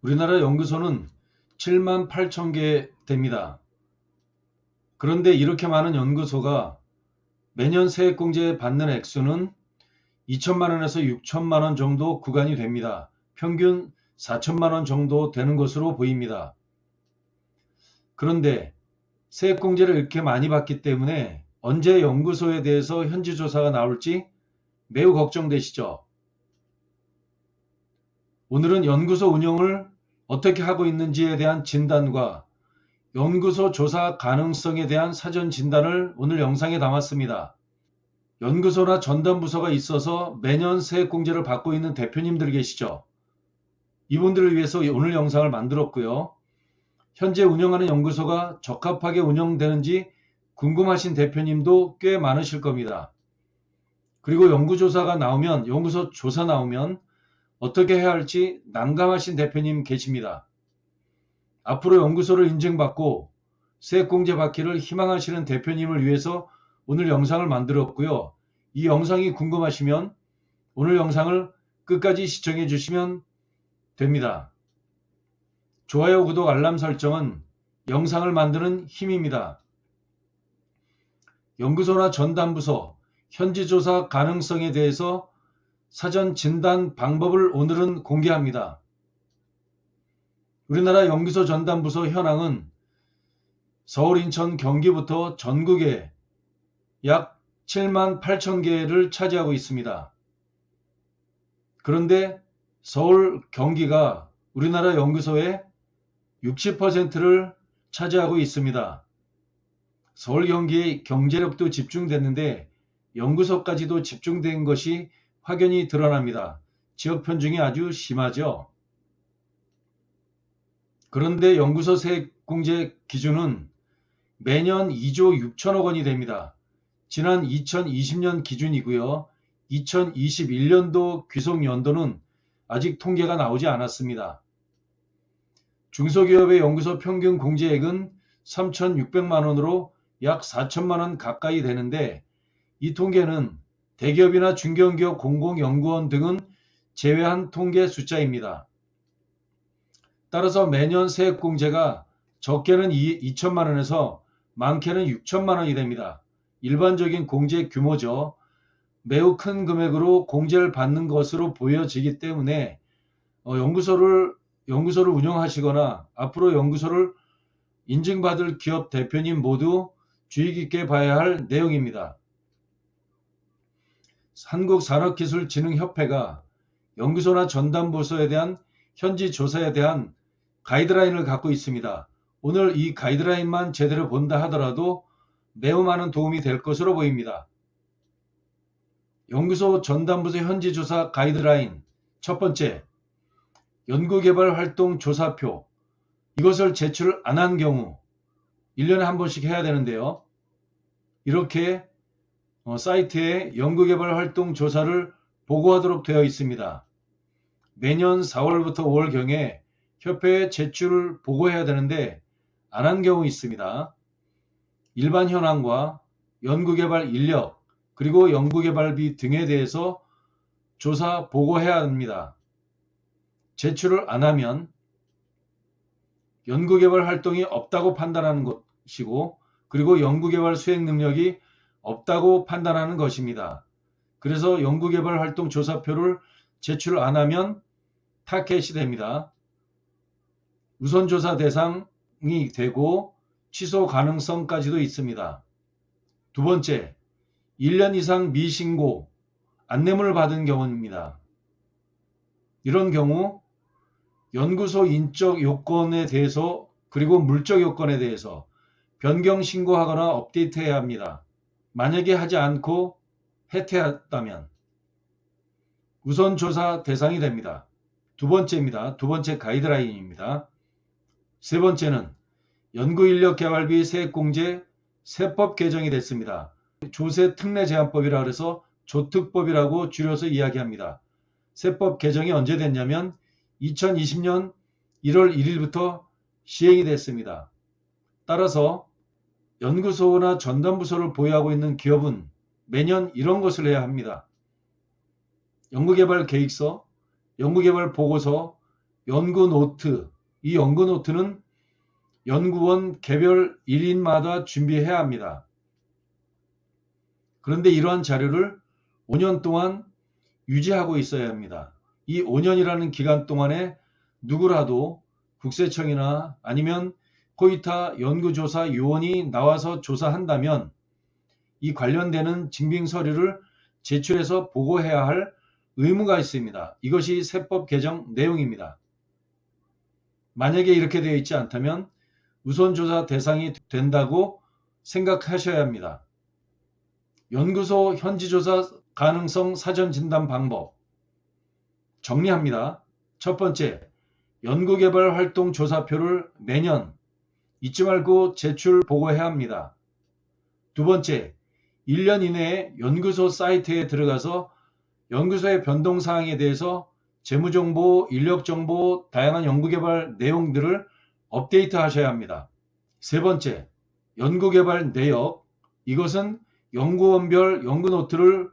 우리나라 연구소는 7만 8천 개 됩니다. 그런데 이렇게 많은 연구소가 매년 세액공제 받는 액수는 2천만 원에서 6천만 원 정도 구간이 됩니다. 평균 4천만 원 정도 되는 것으로 보입니다. 그런데 세액공제를 이렇게 많이 받기 때문에 언제 연구소에 대해서 현지조사가 나올지 매우 걱정되시죠? 오늘은 연구소 운영을 어떻게 하고 있는지에 대한 진단과 연구소 조사 가능성에 대한 사전 진단을 오늘 영상에 담았습니다. 연구소나 전담부서가 있어서 매년 세액공제를 받고 있는 대표님들 계시죠? 이분들을 위해서 오늘 영상을 만들었고요. 현재 운영하는 연구소가 적합하게 운영되는지 궁금하신 대표님도 꽤 많으실 겁니다. 그리고 연구소 조사 나오면 어떻게 해야 할지 난감하신 대표님 계십니다. 앞으로 연구소를 인증받고 세액공제 받기를 희망하시는 대표님을 위해서 오늘 영상을 만들었고요. 이 영상이 궁금하시면 오늘 영상을 끝까지 시청해 주시면 됩니다. 좋아요, 구독, 알람 설정은 영상을 만드는 힘입니다. 연구소나 전담부서 현지조사 가능성에 대해서 사전 진단 방법을 오늘은 공개합니다. 우리나라 연구소 전담부서 현황은 서울, 인천, 경기부터 전국에 약 7만 8천 개를 차지하고 있습니다. 그런데 서울, 경기가 우리나라 연구소의 60%를 차지하고 있습니다. 서울, 경기의 경제력도 집중됐는데 연구소까지도 집중된 것이 확연히 드러납니다. 지역 편중이 아주 심하죠. 그런데 연구소 세액공제 기준은 매년 2조 6천억 원이 됩니다. 지난 2020년 기준이고요. 2021년도 귀속연도는 아직 통계가 나오지 않았습니다. 중소기업의 연구소 평균 공제액은 3,600만 원으로 약 4천만 원 가까이 되는데 이 통계는 대기업이나 중견기업 공공연구원 등은 제외한 통계 숫자입니다. 따라서 매년 세액공제가 적게는 2천만 원에서 많게는 6천만 원이 됩니다. 일반적인 공제 규모죠. 매우 큰 금액으로 공제를 받는 것으로 보여지기 때문에 연구소를 운영하시거나 앞으로 연구소를 인증받을 기업 대표님 모두 주의 깊게 봐야 할 내용입니다. 한국산업기술진흥협회가 연구소나 전담부서에 대한 현지 조사에 대한 가이드라인을 갖고 있습니다. 오늘 이 가이드라인만 제대로 본다 하더라도 매우 많은 도움이 될 것으로 보입니다. 연구소 전담부서 현지 조사 가이드라인 첫 번째, 연구개발 활동 조사표. 이것을 제출 안 한 경우 1년에 한 번씩 해야 되는데요. 이렇게 사이트에 연구개발 활동 조사를 보고하도록 되어 있습니다. 매년 4월부터 5월경에 협회에 제출을 보고해야 되는데 안 한 경우 있습니다. 일반 현황과 연구개발 인력 그리고 연구개발비 등에 대해서 조사 보고해야 합니다. 제출을 안 하면 연구개발 활동이 없다고 판단하는 것이고 그리고 연구개발 수행 능력이 없다고 판단하는 것입니다. 그래서 연구개발 활동 조사표를 제출 안 하면 타켓이 됩니다. 우선조사 대상이 되고 취소 가능성까지도 있습니다. 두 번째, 1년 이상 미신고, 안내문을 받은 경우입니다. 이런 경우 연구소 인적 요건에 대해서 그리고 물적 요건에 대해서 변경 신고하거나 업데이트해야 합니다. 만약에 하지 않고 해태했다면 우선 조사 대상이 됩니다. 두 번째입니다. 두 번째 가이드라인입니다. 세 번째는 연구인력 개발비 세액공제 세법 개정이 됐습니다. 조세특례제한법이라 그래서 조특법이라고 줄여서 이야기합니다. 세법 개정이 언제 됐냐면 2020년 1월 1일부터 시행이 됐습니다. 따라서 연구소나 전담부서를 보유하고 있는 기업은 매년 이런 것을 해야 합니다. 연구개발 계획서, 연구개발 보고서, 연구 노트, 이 연구 노트는 연구원 개별 1인마다 준비해야 합니다. 그런데 이러한 자료를 5년 동안 유지하고 있어야 합니다. 이 5년이라는 기간 동안에 누구라도 국세청이나 아니면 코이타 연구조사 요원이 나와서 조사한다면 이 관련되는 증빙 서류를 제출해서 보고해야 할 의무가 있습니다. 이것이 세법 개정 내용입니다. 만약에 이렇게 되어 있지 않다면 우선조사 대상이 된다고 생각하셔야 합니다. 연구소 현지조사 가능성 사전진단 방법 정리합니다. 첫 번째, 연구개발 활동 조사표를 매년 잊지 말고 제출 보고해야 합니다. 두 번째, 1년 이내에 연구소 사이트에 들어가서 연구소의 변동사항에 대해서 재무정보, 인력정보, 다양한 연구개발 내용들을 업데이트 하셔야 합니다. 세 번째, 연구개발 내역. 이것은 연구원별 연구노트를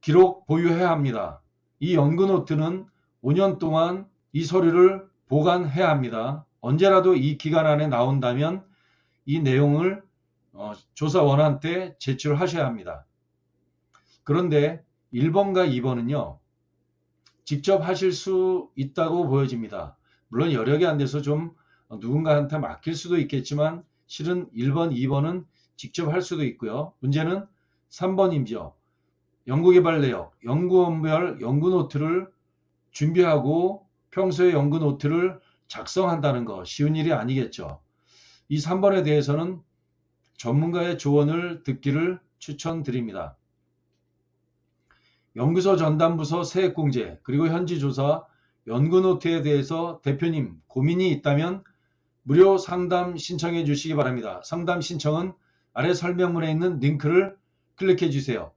기록 보유해야 합니다. 이 연구노트는 5년 동안 이 서류를 보관해야 합니다. 언제라도 이 기간 안에 나온다면 이 내용을 조사원한테 제출하셔야 합니다. 그런데 1번과 2번은요. 직접 하실 수 있다고 보여집니다. 물론 여력이 안 돼서 좀 누군가한테 맡길 수도 있겠지만 실은 1번, 2번은 직접 할 수도 있고요. 문제는 3번이죠. 연구개발 내역, 연구원별 연구노트를 준비하고 평소에 연구노트를 작성한다는 거 쉬운 일이 아니겠죠. 이 3번에 대해서는 전문가의 조언을 듣기를 추천드립니다. 연구소 전담부서 세액공제 그리고 현지조사 연구노트에 대해서 대표님 고민이 있다면 무료 상담 신청해 주시기 바랍니다. 상담 신청은 아래 설명문에 있는 링크를 클릭해 주세요.